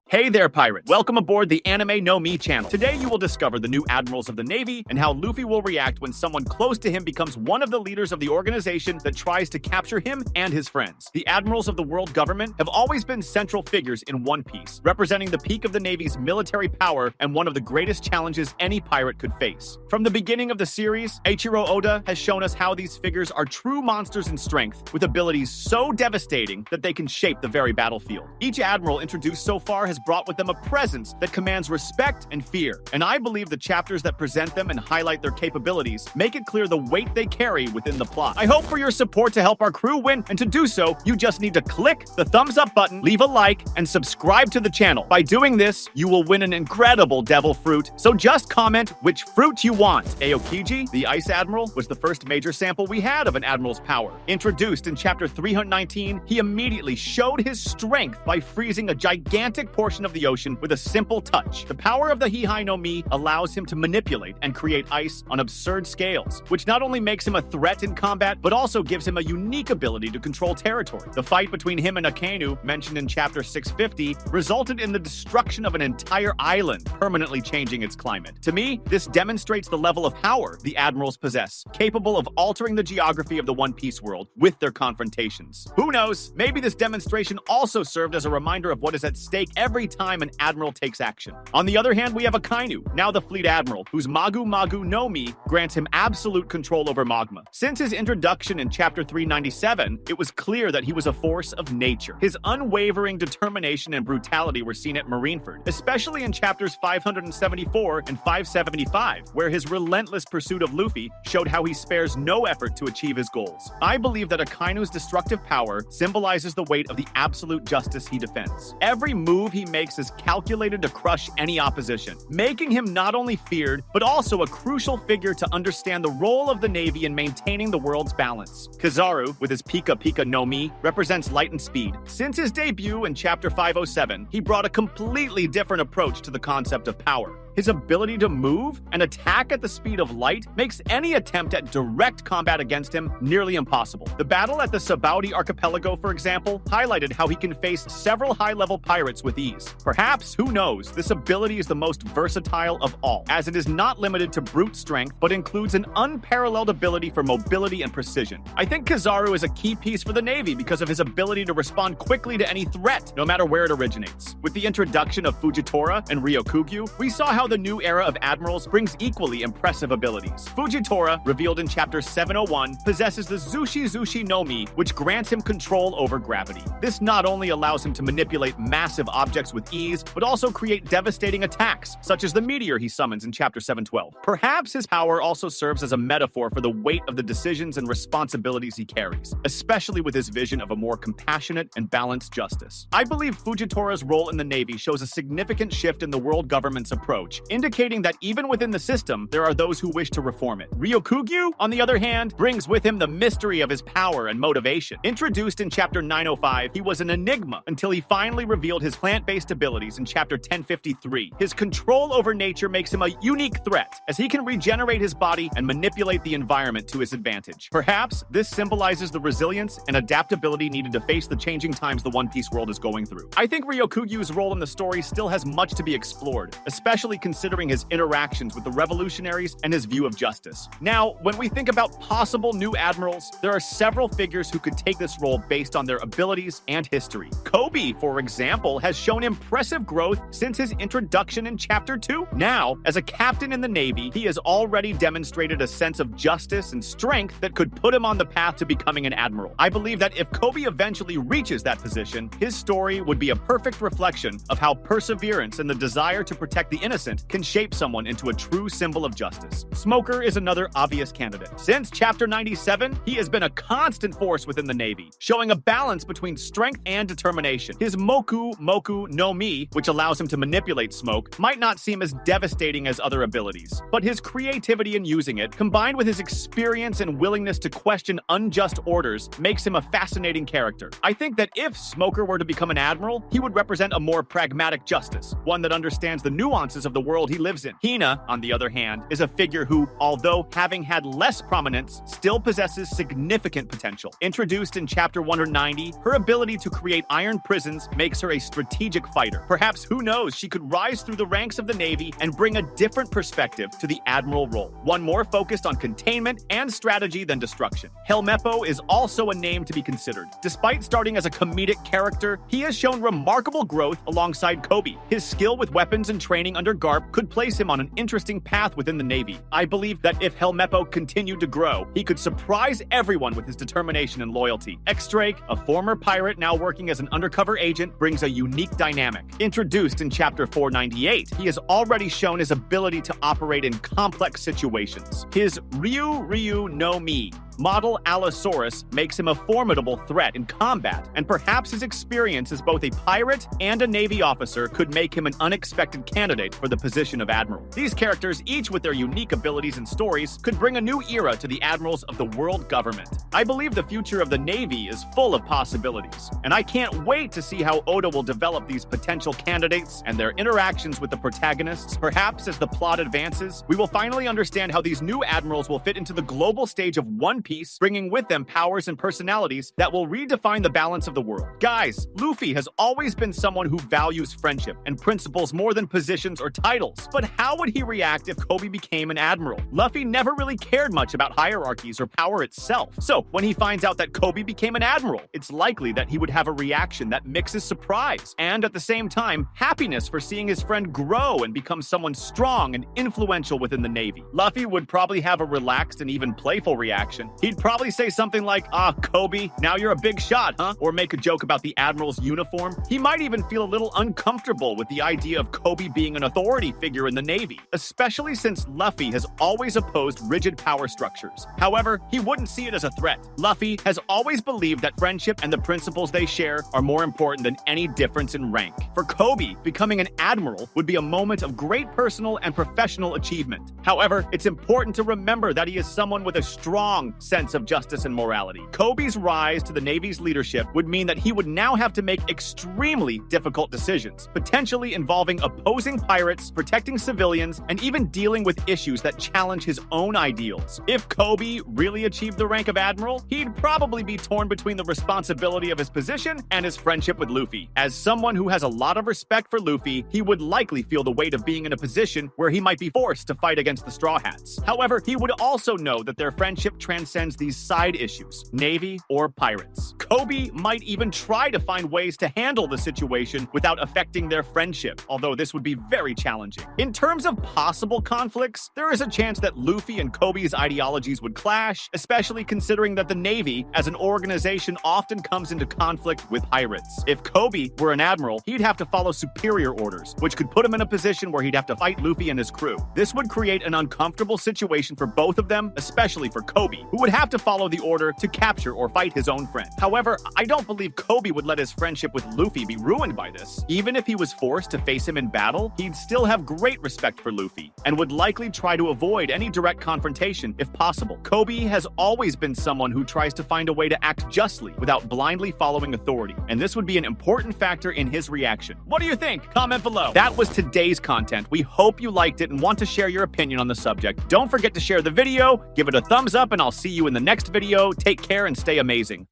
Hey there, pirates! Welcome aboard the Anime No Mi channel. Today you will discover the new Admirals of the Navy and how Luffy will react when someone close to him becomes one of the leaders of the organization that tries to capture him and his friends. The Admirals of the world government have always been central figures in One Piece, representing the peak of the Navy's military power and one of the greatest challenges any pirate could face. From the beginning of the series, Eiichiro Oda has shown us how these figures are true monsters in strength, with abilities so devastating that they can shape the very battlefield. Each Admiral introduced so far has brought with them a presence that commands respect and fear, and I believe the chapters that present them and highlight their capabilities make it clear the weight they carry within the plot. I hope for your support to help our crew win, and to do so, you just need to click the thumbs up button, leave a like, and subscribe to the channel. By doing this, you will win an incredible devil fruit, so just comment which fruit you want. Aokiji, the Ice Admiral, was the first major sample we had of an Admiral's power. Introduced in chapter 319, he immediately showed his strength by freezing a gigantic portion of the ocean with a simple touch. The power of the Hihai no Mi allows him to manipulate and create ice on absurd scales, which not only makes him a threat in combat, but also gives him a unique ability to control territory. The fight between him and Akainu, mentioned in chapter 650, resulted in the destruction of an entire island, permanently changing its climate. To me, this demonstrates the level of power the Admirals possess, capable of altering the geography of the One Piece world with their confrontations. Who knows, maybe this demonstration also served as a reminder of what is at stake every time an admiral takes action. On the other hand, we have Akainu, now the fleet admiral, whose Magu Magu no Mi grants him absolute control over magma. Since his introduction in chapter 397, it was clear that he was a force of nature. His unwavering determination and brutality were seen at Marineford, especially in chapters 574 and 575, where his relentless pursuit of Luffy showed how he spares no effort to achieve his goals. I believe that Akainu's destructive power symbolizes the weight of the absolute justice he defends. Every move he makes is calculated to crush any opposition, making him not only feared, but also a crucial figure to understand the role of the Navy in maintaining the world's balance. Kizaru, with his Pika Pika no Mi, represents light and speed. Since his debut in chapter 507, he brought a completely different approach to the concept of power. His ability to move and attack at the speed of light makes any attempt at direct combat against him nearly impossible. The battle at the Sabaudi archipelago, for example, highlighted how he can face several high-level pirates with ease. Perhaps, who knows, this ability is the most versatile of all, as it is not limited to brute strength, but includes an unparalleled ability for mobility and precision. I think Kizaru is a key piece for the Navy because of his ability to respond quickly to any threat, no matter where it originates. With the introduction of Fujitora and Ryokugyu, we saw how the new era of admirals brings equally impressive abilities. Fujitora, revealed in chapter 701, possesses the Zushi Zushi no Mi, which grants him control over gravity. This not only allows him to manipulate massive objects with ease, but also create devastating attacks, such as the meteor he summons in chapter 712. Perhaps his power also serves as a metaphor for the weight of the decisions and responsibilities he carries, especially with his vision of a more compassionate and balanced justice. I believe Fujitora's role in the Navy shows a significant shift in the world government's approach, indicating that even within the system, there are those who wish to reform it. Ryokugyu, on the other hand, brings with him the mystery of his power and motivation. Introduced in chapter 905, he was an enigma until he finally revealed his plant-based abilities in chapter 1053. His control over nature makes him a unique threat, as he can regenerate his body and manipulate the environment to his advantage. Perhaps this symbolizes the resilience and adaptability needed to face the changing times the One Piece world is going through. I think Ryokugyu's role in the story still has much to be explored, especially considering his interactions with the revolutionaries and his view of justice. Now, when we think about possible new admirals, there are several figures who could take this role based on their abilities and history. Kobe, for example, has shown impressive growth since his introduction in chapter 2. Now, as a captain in the Navy, he has already demonstrated a sense of justice and strength that could put him on the path to becoming an admiral. I believe that if Kobe eventually reaches that position, his story would be a perfect reflection of how perseverance and the desire to protect the innocent can shape someone into a true symbol of justice. Smoker is another obvious candidate. Since chapter 97, he has been a constant force within the Navy, showing a balance between strength and determination. His Moku Moku no Mi, which allows him to manipulate smoke, might not seem as devastating as other abilities, but his creativity in using it, combined with his experience and willingness to question unjust orders, makes him a fascinating character. I think that if Smoker were to become an admiral, he would represent a more pragmatic justice, one that understands the nuances of the the world he lives in. Hina, on the other hand, is a figure who, although having had less prominence, still possesses significant potential. Introduced in Chapter 190, her ability to create iron prisons makes her a strategic fighter. Perhaps, who knows, she could rise through the ranks of the Navy and bring a different perspective to the Admiral role, one more focused on containment and strategy than destruction. Helmeppo is also a name to be considered. Despite starting as a comedic character, he has shown remarkable growth alongside Kobe. His skill with weapons and training under Garp could place him on an interesting path within the Navy. I believe that if Helmeppo continued to grow, he could surprise everyone with his determination and loyalty. X-Drake, a former pirate now working as an undercover agent, brings a unique dynamic. Introduced in Chapter 498, he has already shown his ability to operate in complex situations. His Ryu no Mi model Allosaurus makes him a formidable threat in combat, and perhaps his experience as both a pirate and a Navy officer could make him an unexpected candidate for the position of Admiral. These characters, each with their unique abilities and stories, could bring a new era to the Admirals of the world government. I believe the future of the Navy is full of possibilities, and I can't wait to see how Oda will develop these potential candidates and their interactions with the protagonists. Perhaps as the plot advances, we will finally understand how these new Admirals will fit into the global stage of One Piece, bringing with them powers and personalities that will redefine the balance of the world. Guys, Luffy has always been someone who values friendship and principles more than positions or titles. But how would he react if Kobe became an admiral? Luffy never really cared much about hierarchies or power itself. So when he finds out that Kobe became an admiral, it's likely that he would have a reaction that mixes surprise and, at the same time, happiness for seeing his friend grow and become someone strong and influential within the Navy. Luffy would probably have a relaxed and even playful reaction. He'd probably say something like, "Ah, Kobe, now you're a big shot, huh?" Or make a joke about the Admiral's uniform. He might even feel a little uncomfortable with the idea of Kobe being an authority figure in the Navy, especially since Luffy has always opposed rigid power structures. However, he wouldn't see it as a threat. Luffy has always believed that friendship and the principles they share are more important than any difference in rank. For Kobe, becoming an admiral would be a moment of great personal and professional achievement. However, it's important to remember that he is someone with a strong sense of justice and morality. Kobe's rise to the Navy's leadership would mean that he would now have to make extremely difficult decisions, potentially involving opposing pirates, protecting civilians, and even dealing with issues that challenge his own ideals. If Kobe really achieved the rank of admiral, he'd probably be torn between the responsibility of his position and his friendship with Luffy. As someone who has a lot of respect for Luffy, he would likely feel the weight of being in a position where he might be forced to fight against the Straw Hats. However, he would also know that their friendship transcends these side issues, Navy or pirates. Kobe might even try to find ways to handle the situation without affecting their friendship, although this would be very challenging. In terms of possible conflicts, there is a chance that Luffy and Kobe's ideologies would clash, especially considering that the Navy, as an organization, often comes into conflict with pirates. If Kobe were an admiral, he'd have to follow superior orders, which could put him in a position where he'd have to fight Luffy and his crew. This would create an uncomfortable situation for both of them, especially for Kobe, who would have to follow the order to capture or fight his own friend. However, I don't believe Kobe would let his friendship with Luffy be ruined by this. Even if he was forced to face him in battle, he'd still have great respect for Luffy and would likely try to avoid any direct confrontation if possible. Kobe has always been someone who tries to find a way to act justly without blindly following authority, and this would be an important factor in his reaction. What do you think? Comment below. That was today's content. We hope you liked it and want to share your opinion on the subject. Don't forget to share the video, give it a thumbs up, and I'll see you in the next video. Take care and stay amazing.